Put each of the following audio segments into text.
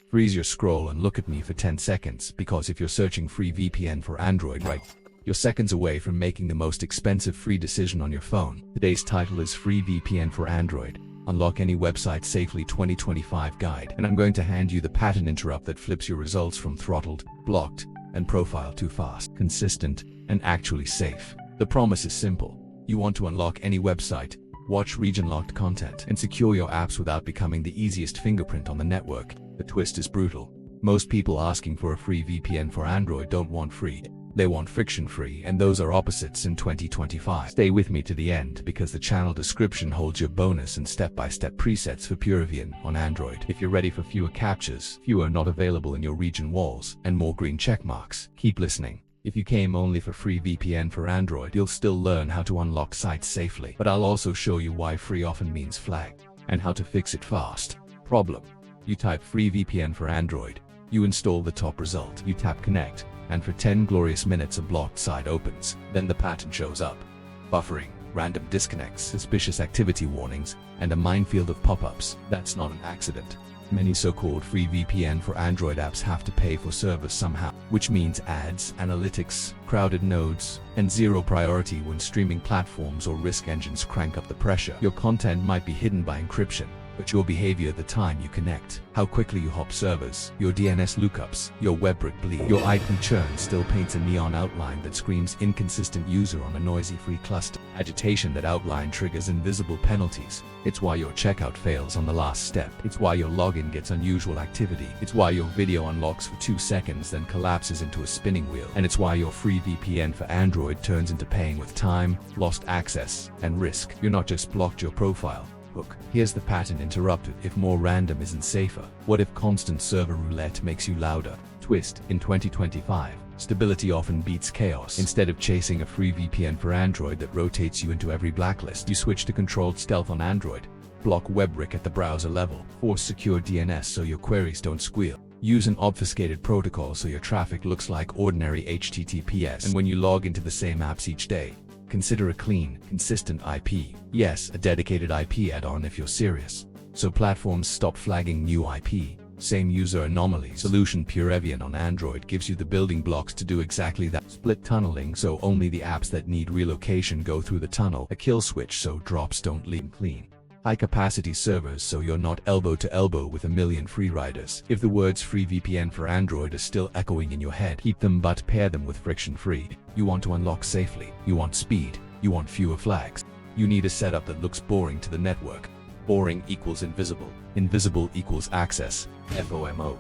Freeze your scroll and look at me for 10 seconds, because if you're searching free VPN for Android right, you're seconds away from making the most expensive free decision on your phone. Today's title is Free VPN for Android. Unlock any website safely 2025 guide, and I'm going to hand you the pattern interrupt that flips your results from throttled, blocked, and profile too fast, consistent, and actually safe. The promise is simple. You want to unlock any website, watch region-locked content, and secure your apps without becoming the easiest fingerprint on the network. The twist is brutal. Most people asking for a free VPN for Android don't want free. They want friction-free, and those are opposites in 2025. Stay with me to the end, because the channel description holds your bonus and step-by-step presets for PureVPN on Android. If you're ready for fewer captures, fewer not available in your region walls, and more green check marks, keep listening. If you came only for free VPN for Android, you'll still learn how to unlock sites safely. But I'll also show you why free often means flagged, and how to fix it fast. Problem: you type free VPN for Android, you install the top result, you tap connect, and for 10 glorious minutes a blocked site opens. Then the pattern shows up. Buffering, random disconnects, suspicious activity warnings, and a minefield of pop-ups. That's not an accident. Many so-called free VPN for Android apps have to pay for service somehow, which means ads, analytics, crowded nodes, and zero priority when streaming platforms or risk engines crank up the pressure. Your content might be hidden by encryption, but your behavior the time you connect, how quickly you hop servers, your DNS lookups, your webbrick bleed, your IP churn still paints a neon outline that screams inconsistent user on a noisy free cluster. Agitation that outline triggers invisible penalties. It's why your checkout fails on the last step. It's why your login gets unusual activity. It's why your video unlocks for 2 seconds then collapses into a spinning wheel. And it's why your free VPN for Android turns into paying with time, lost access, and risk. You're not just blocked your profile. Look, here's the pattern interrupted. If more random isn't safer, what if constant server roulette makes you louder? Twist: in 2025, stability often beats chaos. Instead of chasing a free VPN for Android that rotates you into every blacklist, you switch to controlled stealth on Android. Block webbrick at the browser level. Force secure DNS so your queries don't squeal. Use an obfuscated protocol so your traffic looks like ordinary HTTPS. And when you log into the same apps each day, consider a clean, consistent IP. Yes, a dedicated IP add-on if you're serious. So platforms stop flagging new IP. Same user anomalies. Solution: PureVPN on Android gives you the building blocks to do exactly that. Split tunneling so only the apps that need relocation go through the tunnel. A kill switch so drops don't leak clean. High-capacity servers so you're not elbow to elbow with a million free riders. If the words free VPN for Android are still echoing in your head, keep them but pair them with friction-free. You want to unlock safely. You want speed. You want fewer flags. You need a setup that looks boring to the network. Boring equals invisible. Invisible equals access. FOMO.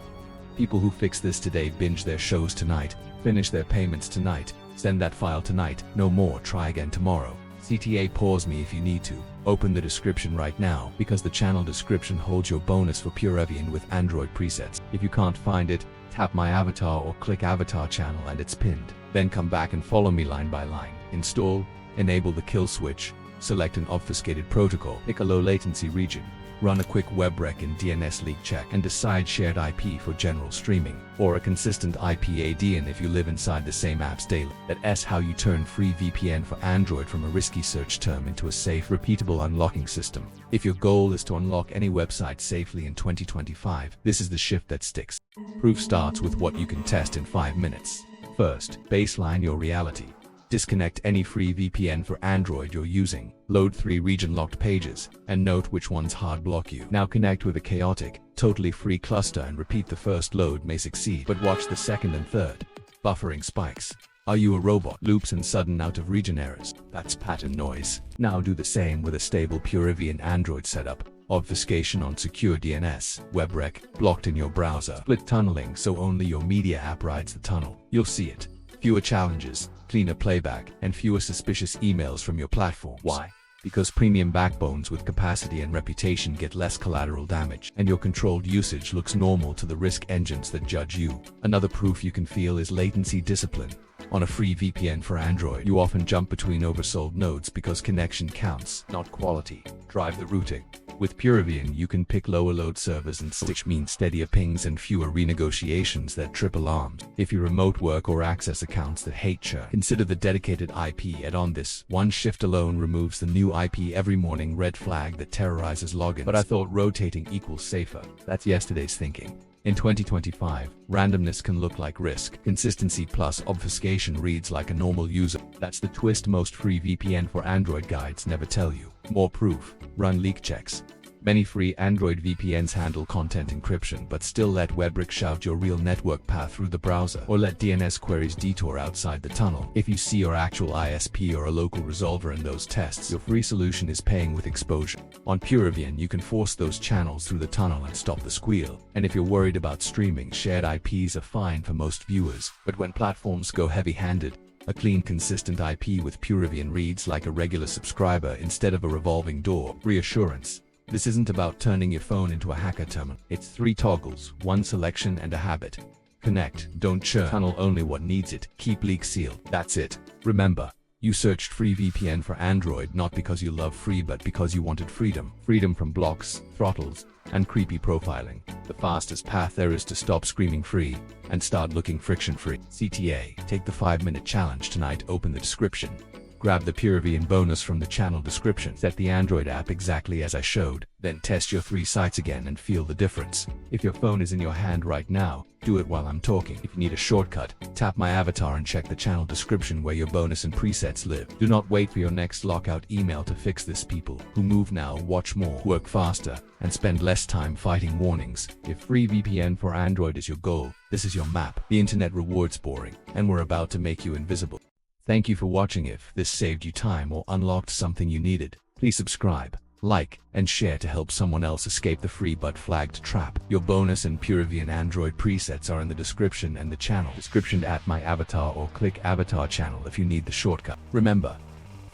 People who fix this today binge their shows tonight, finish their payments tonight, send that file tonight, no more, try again tomorrow. CTA: pause me if you need to. Open the description right now, because the channel description holds your bonus for PureVPN with Android presets. If you can't find it, tap my avatar or click avatar channel and it's pinned. Then come back and follow me line by line. Install, enable the kill switch, select an obfuscated protocol, pick a low latency region, run a quick webbrick and DNS leak check, and decide shared IP for general streaming, or a consistent IP ADN if you live inside the same apps daily. That's how you turn free VPN for Android from a risky search term into a safe, repeatable unlocking system. If your goal is to unlock any website safely in 2025, this is the shift that sticks. Proof starts with what you can test in 5 minutes. First, baseline your reality. Disconnect any free VPN for Android you're using, load 3 region-locked pages, and note which ones hard block you. Now connect with a chaotic, totally free cluster and repeat. The first load may succeed, but watch the second and third. Buffering spikes. Are you a robot? Loops and sudden out-of-region errors. That's pattern noise. Now do the same with a stable PureVPN Android setup. Obfuscation on secure DNS, webbrick, blocked in your browser. Split tunneling so only your media app rides the tunnel. You'll see it. Fewer challenges, cleaner playback, and fewer suspicious emails from your platforms. Why? Because premium backbones with capacity and reputation get less collateral damage, and your controlled usage looks normal to the risk engines that judge you. Another proof you can feel is latency discipline. On a free VPN for Android, you often jump between oversold nodes because connection counts, not quality. Drive the routing. With PureVPN, you can pick lower load servers and which means steadier pings and fewer renegotiations that trip alarms. If you remote work or access accounts that hate churn, consider the dedicated IP add-on. This one shift alone removes the new IP every morning red flag that terrorizes logins. But I thought rotating equals safer. That's yesterday's thinking. In 2025, randomness can look like risk. Consistency plus obfuscation reads like a normal user. That's the twist most free VPN for Android guides never tell you. More proof. Run leak checks. Many free Android VPNs handle content encryption but still let WebRick shout your real network path through the browser or let DNS queries detour outside the tunnel. If you see your actual ISP or a local resolver in those tests, your free solution is paying with exposure. On PureVPN, you can force those channels through the tunnel and stop the squeal. And if you're worried about streaming, shared IPs are fine for most viewers. But when platforms go heavy-handed, a clean, consistent IP with PureVPN reads like a regular subscriber instead of a revolving door. Reassurance. This isn't about turning your phone into a hacker terminal. It's 3 toggles, 1 selection and a habit. Connect, don't churn, tunnel only what needs it, keep leak sealed. That's it. Remember, you searched free VPN for Android not because you love free but because you wanted freedom. Freedom from blocks, throttles, and creepy profiling. The fastest path there is to stop screaming free and start looking friction-free. CTA, take the 5-minute challenge tonight. Open the description. Grab the PureVPN bonus from the channel description. Set the Android app exactly as I showed, then test your 3 sites again and feel the difference. If your phone is in your hand right now, do it while I'm talking. If you need a shortcut, tap my avatar and check the channel description where your bonus and presets live. Do not wait for your next lockout email to fix this. People who move now watch more, work faster, and spend less time fighting warnings. If free VPN for Android is your goal, this is your map. The internet rewards boring, and we're about to make you invisible. Thank you for watching. If this saved you time or unlocked something you needed, please subscribe, like, and share to help someone else escape the free but flagged trap. Your bonus and PureVPN Android presets are in the description and the channel description. At my avatar or click avatar channel if you need the shortcut. Remember,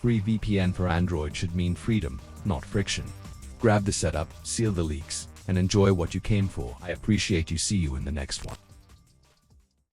free VPN for Android should mean freedom, not friction. Grab the setup, seal the leaks, and enjoy what you came for. I appreciate you. See you in the next one.